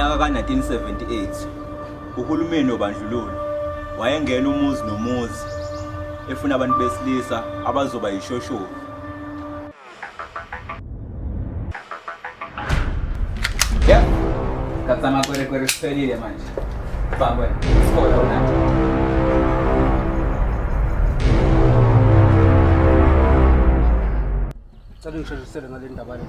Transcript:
Ngonyaka ka-1978 uhulumeni wobandlululo wayengena umuzi nomuzi efuna abantu besilisa abazoba yishoshovu. Yeah, kasama kwere siphelile manje. Bangwe, sikole unathi. Ngicela ngisheshisele ngale ndaba le.